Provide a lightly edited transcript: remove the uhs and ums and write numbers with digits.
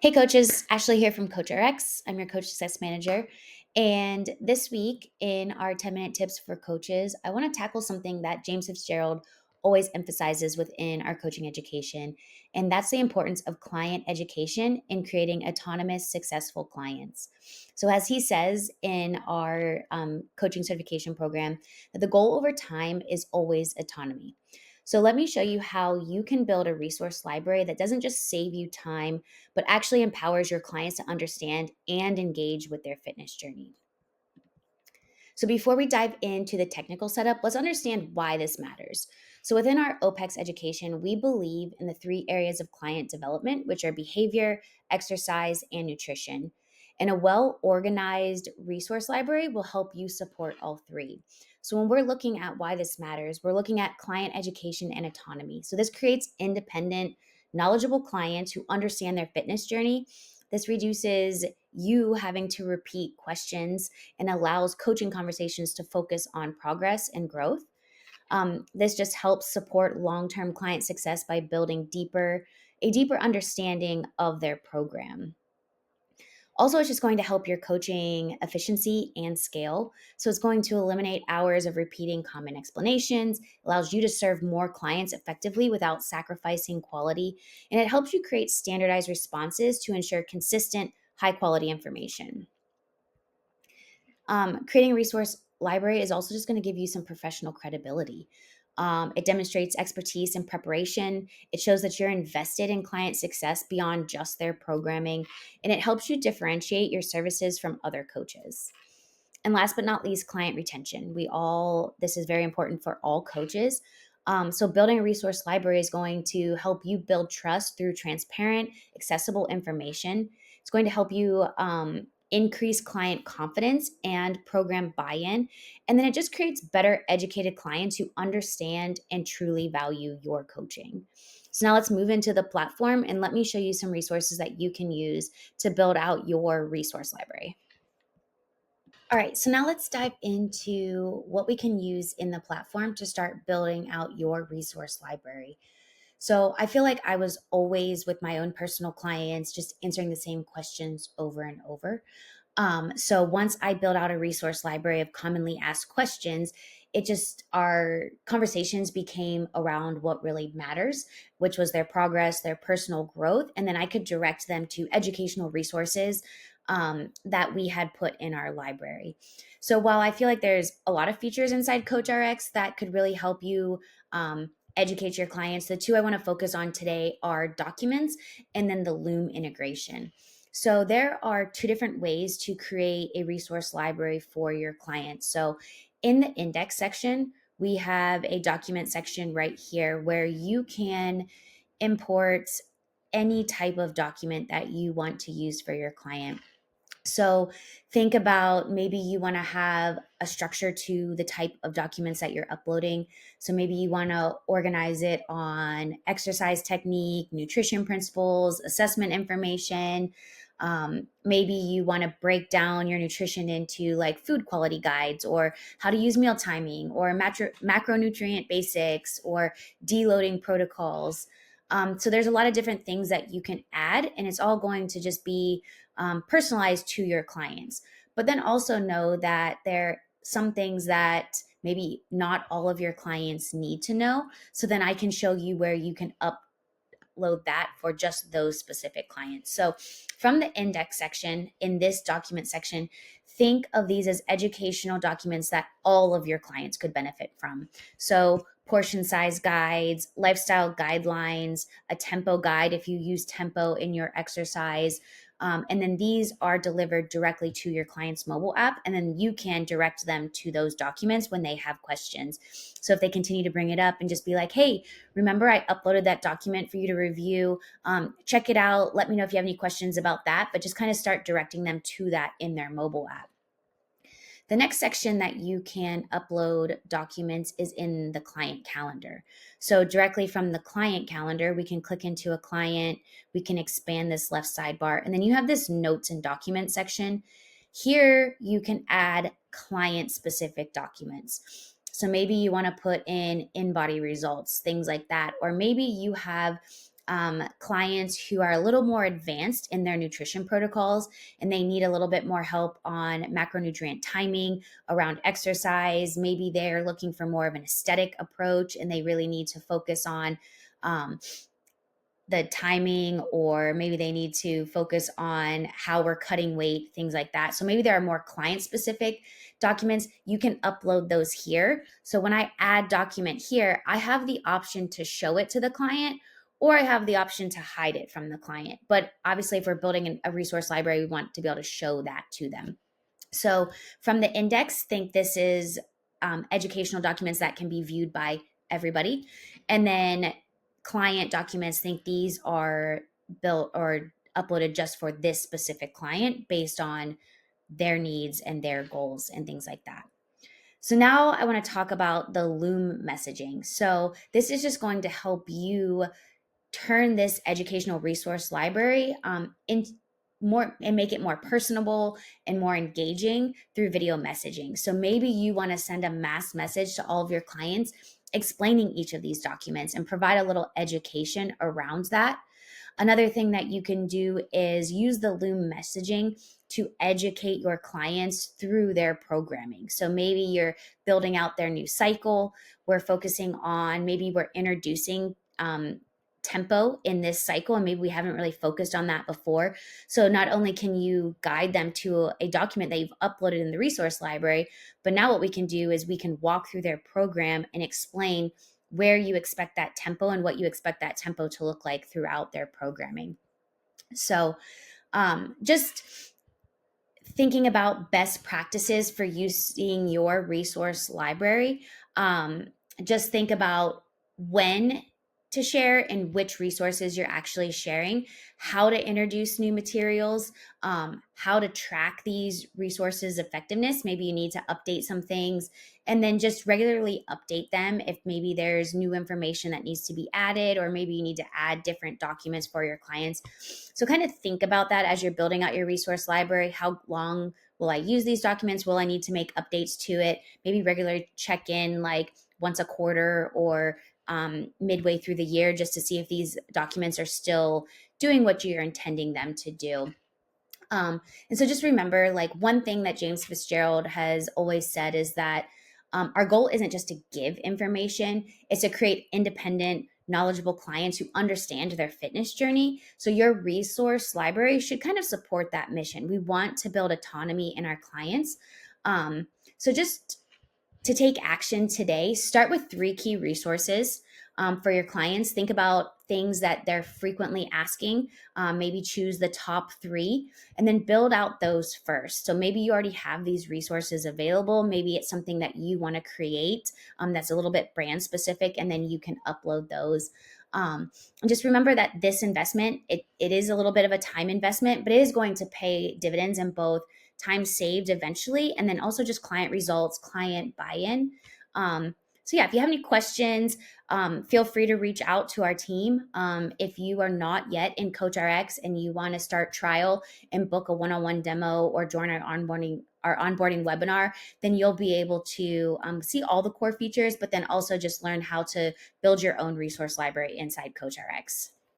Hey coaches, Ashley here from CoachRx. I'm your coach success manager. And this week in our 10-minute tips for coaches, I want to tackle something that James Fitzgerald always emphasizes within our coaching education. And that's the importance of client education in creating autonomous, successful clients. So, as he says in our coaching certification program, that the goal over time is always autonomy. So, let me show you how you can build a resource library that doesn't just save you time but actually empowers your clients to understand and engage with their fitness journey. So, before we dive into the technical setup, let's understand why this matters. So, within our OPEX education, we believe in the three areas of client development, which are behavior, exercise, and nutrition. And a well organized resource library will help you support all three. So, when we're looking at why this matters, we're looking at client education and autonomy. So, this creates independent, knowledgeable clients who understand their fitness journey. This reduces you having to repeat questions and allows coaching conversations to focus on progress and growth. This just helps support long-term client success by building a deeper understanding of their program. Also, it's just going to help your coaching efficiency and scale. So it's going to eliminate hours of repeating common explanations, allows you to serve more clients effectively without sacrificing quality, and it helps you create standardized responses to ensure consistent, high quality information. Creating a resource library is also just going to give you some professional credibility. It demonstrates expertise and preparation. It shows that you're invested in client success beyond just their programming, and it helps you differentiate your services from other coaches. And last but not least, client retention. This is very important for all coaches. So, building a resource library is going to help you build trust through transparent, accessible information. It's going to help you increase client confidence and program buy in. And then it just creates better educated clients who understand and truly value your coaching. So, now let's move into the platform and let me show you some resources that you can use to build out your resource library. All right, so now let's dive into what we can use in the platform to start building out your resource library. So I feel like I was always with my own personal clients, just answering the same questions over and over. So once I built out a resource library of commonly asked questions, our conversations became around what really matters, which was their progress, their personal growth. And then I could direct them to educational resources that we had put in our library. So while I feel like there's a lot of features inside CoachRx that could really help you educate your clients, the two I want to focus on today are documents and then the Loom integration. So there are two different ways to create a resource library for your clients. So in the index section, we have a document section right here where you can import any type of document that you want to use for your client. So think about maybe you want to have a structure to the type of documents that you're uploading. So maybe you want to organize it on exercise technique, nutrition principles, assessment information. Maybe you want to break down your nutrition into like food quality guides or how to use meal timing or macronutrient basics or deloading protocols. So there's a lot of different things that you can add, and it's all going to just be personalized to your clients. But then also know that there are some things that maybe not all of your clients need to know. So then I can show you where you can upload that for just those specific clients. So from the index section in this document section, think of these as educational documents that all of your clients could benefit from. So portion size guides, lifestyle guidelines, a tempo guide if you use tempo in your exercise. And then these are delivered directly to your client's mobile app. And then you can direct them to those documents when they have questions. So if they continue to bring it up and just be like, hey, remember I uploaded that document for you to review. Check it out. Let me know if you have any questions about that, but just kind of start directing them to that in their mobile app. The next section that you can upload documents is in the client calendar. So directly from the client calendar, we can click into a client, we can expand this left sidebar, and then you have this notes and documents section. Here you can add client specific documents. So maybe you want to put in body results, things like that. Or maybe you have clients who are a little more advanced in their nutrition protocols and they need a little bit more help on macronutrient timing around exercise. Maybe they're looking for more of an aesthetic approach and they really need to focus on um, the timing, or maybe they need to focus on how we're cutting weight, things like that. So maybe there are more client specific documents. You can upload those here. So when I add document here, I have the option to show it to the client, or I have the option to hide it from the client. But obviously, if we're building a resource library, we want to be able to show that to them. So from the index, think this is educational documents that can be viewed by everybody. And then client documents, think these are built or uploaded just for this specific client based on their needs and their goals and things like that. So now I want to talk about the Loom messaging. So this is just going to help you turn this educational resource library in more and make it more personable and more engaging through video messaging. So maybe you want to send a mass message to all of your clients explaining each of these documents and provide a little education around that. Another thing that you can do is use the Loom messaging to educate your clients through their programming. So maybe you're building out their new cycle. We're focusing on, maybe we're introducing tempo in this cycle, and maybe we haven't really focused on that before. So not only can you guide them to a document that you've uploaded in the resource library, but now what we can do is we can walk through their program and explain where you expect that tempo and what you expect that tempo to look like throughout their programming. So just thinking about best practices for using your resource library, just think about when to share and which resources you're actually sharing, how to introduce new materials, how to track these resources' effectiveness. Maybe you need to update some things, and then just regularly update them if maybe there's new information that needs to be added, or maybe you need to add different documents for your clients. So kind of think about that as you're building out your resource library. How long will I use these documents? Will I need to make updates to it? Maybe regularly check in like once a quarter or midway through the year, just to see if these documents are still doing what you're intending them to do. And so just remember, like, one thing that James Fitzgerald has always said is that our goal isn't just to give information, it's to create independent, knowledgeable clients who understand their fitness journey. So your resource library should kind of support that mission. We want to build autonomy in our clients. So just to take action today, start with 3 key resources for your clients. Think about things that they're frequently asking. Maybe choose the top 3 and then build out those first. So maybe you already have these resources available. Maybe it's something that you want to create that's a little bit brand specific, and then you can upload those. And just remember that this investment, it is a little bit of a time investment, but it is going to pay dividends in both time saved eventually, and then also just client results, client buy-in. So yeah, if you have any questions, feel free to reach out to our team. If you are not yet in CoachRx and you want to start trial and book a one-on-one demo or join our onboarding webinar, then you'll be able to see all the core features, but then also just learn how to build your own resource library inside CoachRx.